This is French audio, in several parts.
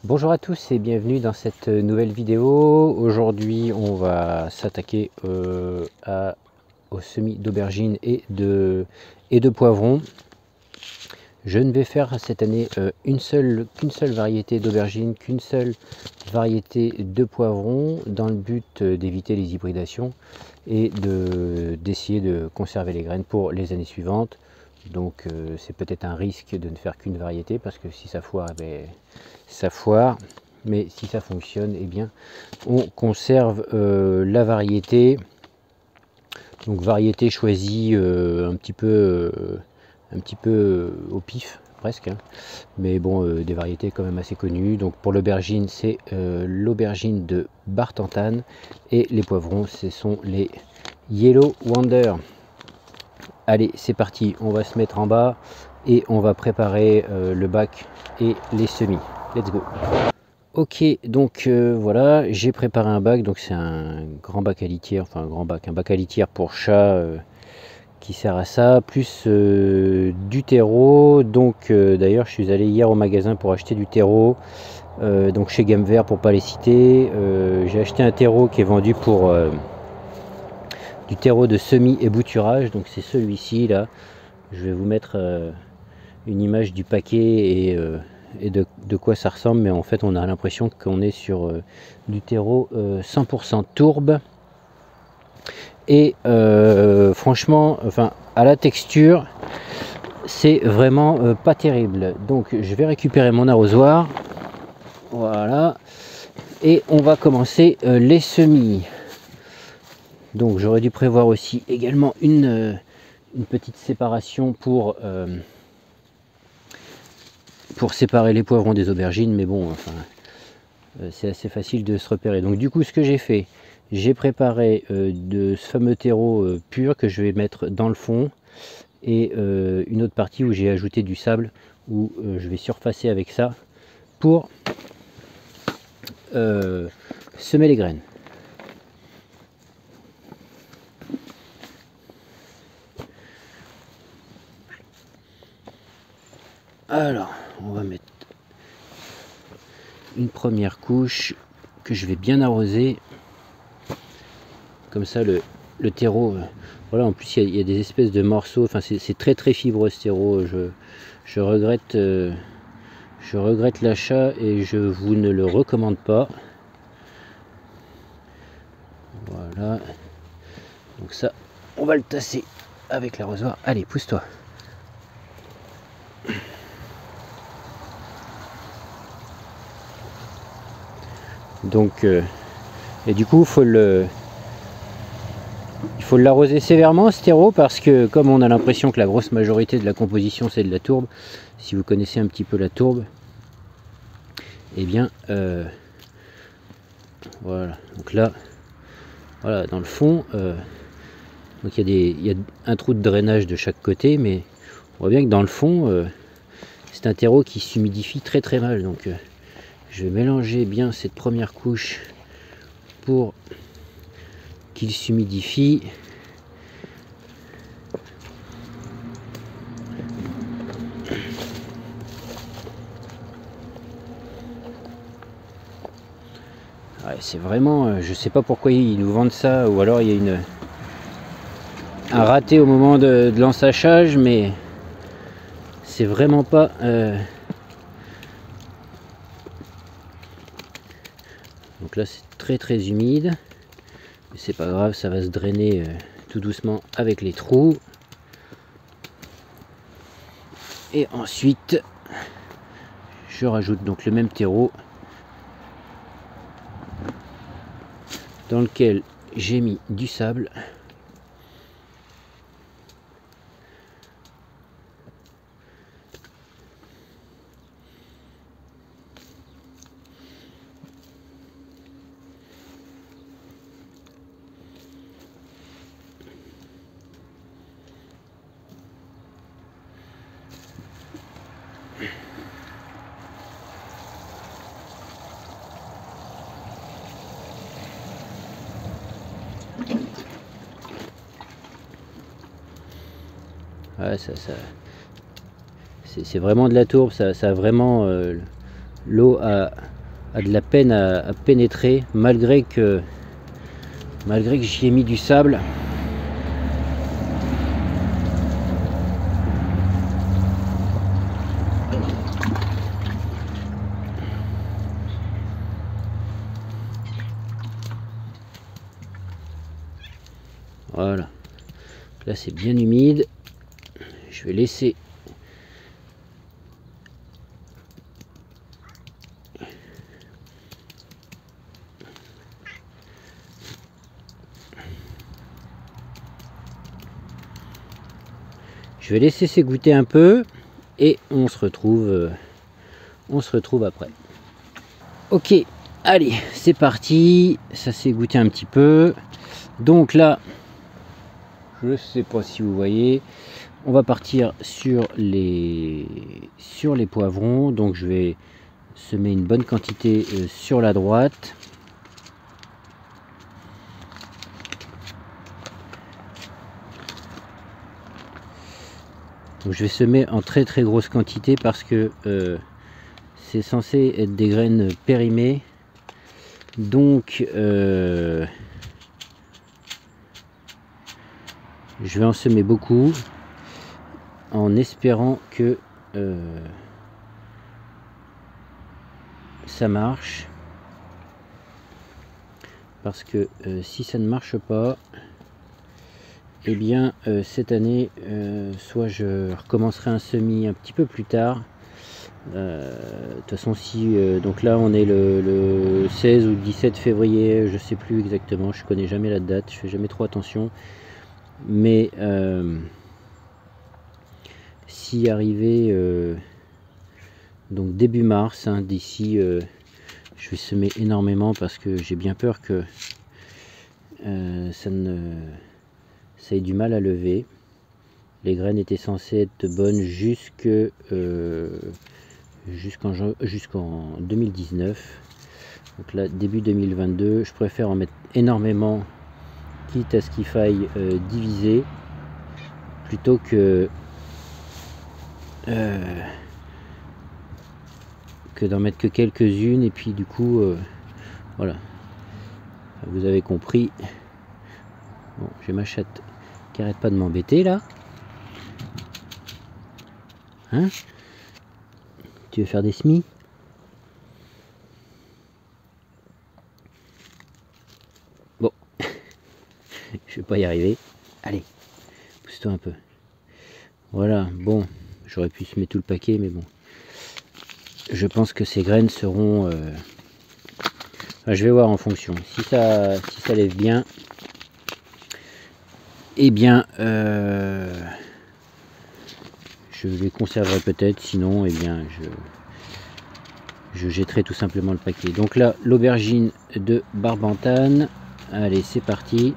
Bonjour à tous et bienvenue dans cette nouvelle vidéo. Aujourd'hui on va s'attaquer au semis d'aubergines et de poivrons. Je ne vais faire cette année qu'une seule variété d'aubergines, qu'une seule variété de poivrons, dans le but d'éviter les hybridations et d'essayer de conserver les graines pour les années suivantes. Donc c'est peut-être un risque de ne faire qu'une variété, parce que si ça foire, ça foire, mais si ça fonctionne, eh bien on conserve la variété. Donc variété choisie un petit peu au pif presque, hein. Mais bon, des variétés quand même assez connues. Donc pour l'aubergine, c'est l'aubergine de Bartentane, et les poivrons, ce sont les Yellow Wonder. Allez, c'est parti, on va se mettre en bas et on va préparer le bac et les semis. Let's go. Ok, donc voilà, j'ai préparé un bac. Donc c'est un grand bac à litière, enfin un bac à litière pour chat qui sert à ça, plus du terreau. Donc d'ailleurs je suis allé hier au magasin pour acheter du terreau, donc chez Gamme Vert pour pas les citer. J'ai acheté un terreau qui est vendu pour du terreau de semis et bouturage. Donc c'est celui-ci là. Je vais vous mettre une image du paquet et de quoi ça ressemble, mais en fait on a l'impression qu'on est sur du terreau 100% tourbe. Et franchement, enfin à la texture, c'est vraiment pas terrible. Donc je vais récupérer mon arrosoir, voilà, et on va commencer les semis. Donc j'aurais dû prévoir aussi également une petite séparation pour séparer les poivrons des aubergines, mais bon, enfin c'est assez facile de se repérer. Donc du coup, ce que j'ai fait, j'ai préparé de ce fameux terreau pur que je vais mettre dans le fond, et une autre partie où j'ai ajouté du sable, où je vais surfacer avec ça pour semer les graines. Alors, on va mettre une première couche que je vais bien arroser. Comme ça, le terreau, voilà, en plus il y a des espèces de morceaux, enfin c'est très fibreux ce terreau. Je regrette l'achat et je vous ne le recommande pas. Voilà, donc ça on va le tasser avec l'arrosoir. Allez, pousse-toi. Donc et du coup il faut l'arroser sévèrement ce terreau, parce que comme on a l'impression que la grosse majorité de la composition c'est de la tourbe, si vous connaissez un petit peu la tourbe, et bien voilà, donc là, voilà, dans le fond, donc il y a un trou de drainage de chaque côté, mais on voit bien que dans le fond, c'est un terreau qui s'humidifie très mal. Donc je vais mélanger bien cette première couche pour qu'il s'humidifie. Ouais, c'est vraiment, je sais pas pourquoi ils nous vendent ça, ou alors il y a un raté au moment de l'ensachage, mais c'est vraiment pas donc là c'est très humide, mais c'est pas grave, ça va se drainer tout doucement avec les trous. Et ensuite je rajoute donc le même terreau dans lequel j'ai mis du sable. Ouais, c'est vraiment de la tourbe, ça a vraiment l'eau a de la peine à pénétrer, malgré que j'y ai mis du sable. Voilà, là c'est bien humide. Je vais laisser s'égoutter un peu et on se retrouve après. Ok, allez, c'est parti. Ça s'est goûté un petit peu. Donc là, je sais pas si vous voyez, on va partir sur les poivrons. Donc je vais semer une bonne quantité sur la droite. Donc je vais semer en très grosse quantité parce que c'est censé être des graines périmées. Donc je vais en semer beaucoup en espérant que ça marche, parce que si ça ne marche pas, et bien cette année soit je recommencerai un semis un petit peu plus tard. De toute façon, si donc là on est le 16 ou 17 février, je sais plus exactement, je connais jamais la date, je fais jamais trop attention, mais si arrivé donc début mars, hein, d'ici je vais semer énormément parce que j'ai bien peur que ça ait du mal à lever. Les graines étaient censées être bonnes jusqu'en 2019. Donc là, début 2022, je préfère en mettre énormément, quitte à ce qu'il faille diviser, plutôt que d'en mettre que quelques-unes et puis du coup voilà, vous avez compris. Bon, j'ai ma chatte qui arrête pas de m'embêter là, hein. Tu veux faire des semis? Bon, je vais pas y arriver. Allez, pousse-toi un peu. Voilà, bon, j'aurais pu semer tout le paquet, mais bon. Je pense que ces graines seront... enfin, je vais voir en fonction. Si ça lève bien, eh bien, je les conserverai peut-être. Sinon, eh bien, je jetterai tout simplement le paquet. Donc là, l'aubergine de Barbentane. Allez, c'est parti.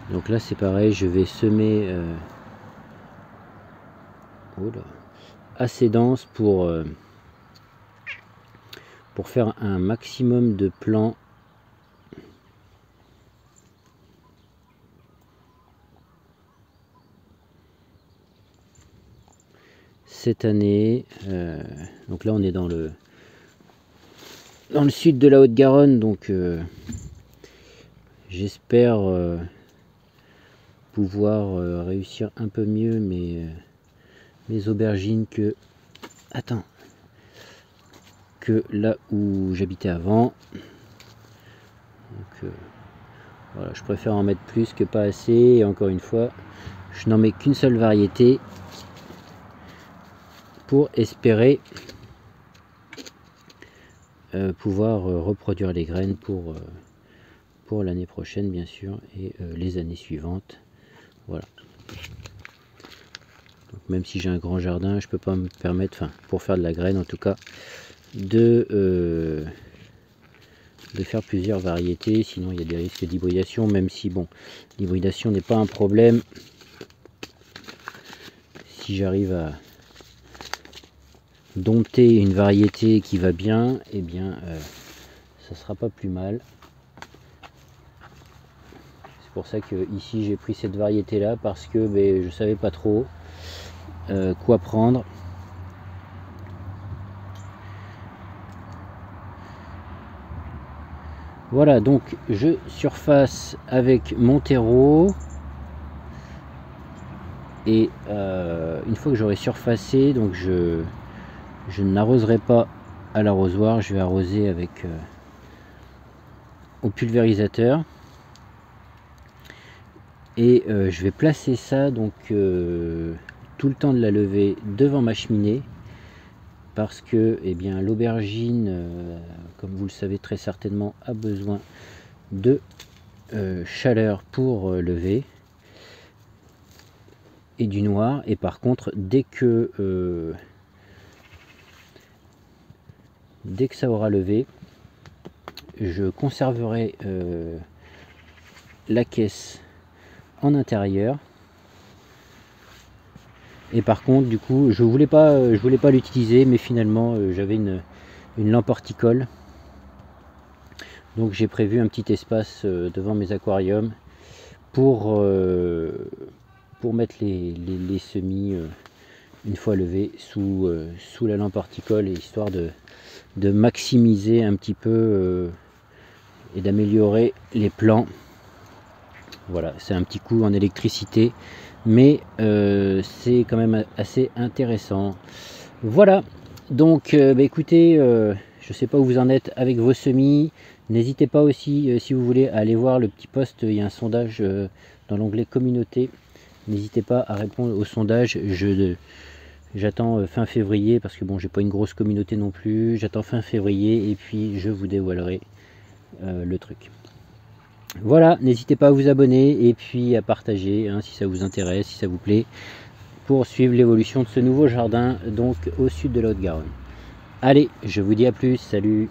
Donc là c'est pareil, je vais semer assez dense pour faire un maximum de plants. Cette année, donc là on est dans le sud de la Haute-Garonne, donc j'espère pouvoir réussir un peu mieux mes aubergines que là où j'habitais avant. Donc voilà, je préfère en mettre plus que pas assez, et encore une fois je n'en mets qu'une seule variété pour espérer pouvoir reproduire les graines pour l'année prochaine bien sûr, et les années suivantes. Voilà. Donc, même si j'ai un grand jardin, je peux pas me permettre, enfin pour faire de la graine en tout cas, de faire plusieurs variétés, sinon il y a des risques d'hybridation, même si bon, l'hybridation n'est pas un problème si j'arrive à dompter une variété qui va bien, et bien ça sera pas plus mal. C'est pour ça que ici j'ai pris cette variété là, parce que je savais pas trop quoi prendre. Voilà, donc je surface avec mon terreau. Et une fois que j'aurai surfacé, donc je n'arroserai pas à l'arrosoir, je vais arroser avec au pulvérisateur. Et je vais placer ça donc tout le temps de la levée devant ma cheminée, parce que l'aubergine, comme vous le savez très certainement, a besoin de chaleur pour lever, et du noir. Et par contre, dès que ça aura levé, je conserverai la caisse en intérieur. Et par contre, du coup, je voulais pas l'utiliser, mais finalement j'avais une lampe horticole, donc j'ai prévu un petit espace devant mes aquariums pour mettre les semis une fois levés sous la lampe horticole, histoire de maximiser un petit peu et d'améliorer les plants. Voilà, c'est un petit coup en électricité, mais c'est quand même assez intéressant. Voilà, donc écoutez, je sais pas où vous en êtes avec vos semis. N'hésitez pas aussi, si vous voulez, à aller voir le petit post. Il y a un sondage dans l'onglet communauté. N'hésitez pas à répondre au sondage. J'attends fin février, parce que bon, j'ai pas une grosse communauté non plus. J'attends fin février et puis je vous dévoilerai le truc. Voilà, n'hésitez pas à vous abonner et puis à partager si ça vous intéresse, si ça vous plaît, pour suivre l'évolution de ce nouveau jardin, donc au sud de la Haute-Garonne. Allez, je vous dis à plus, salut!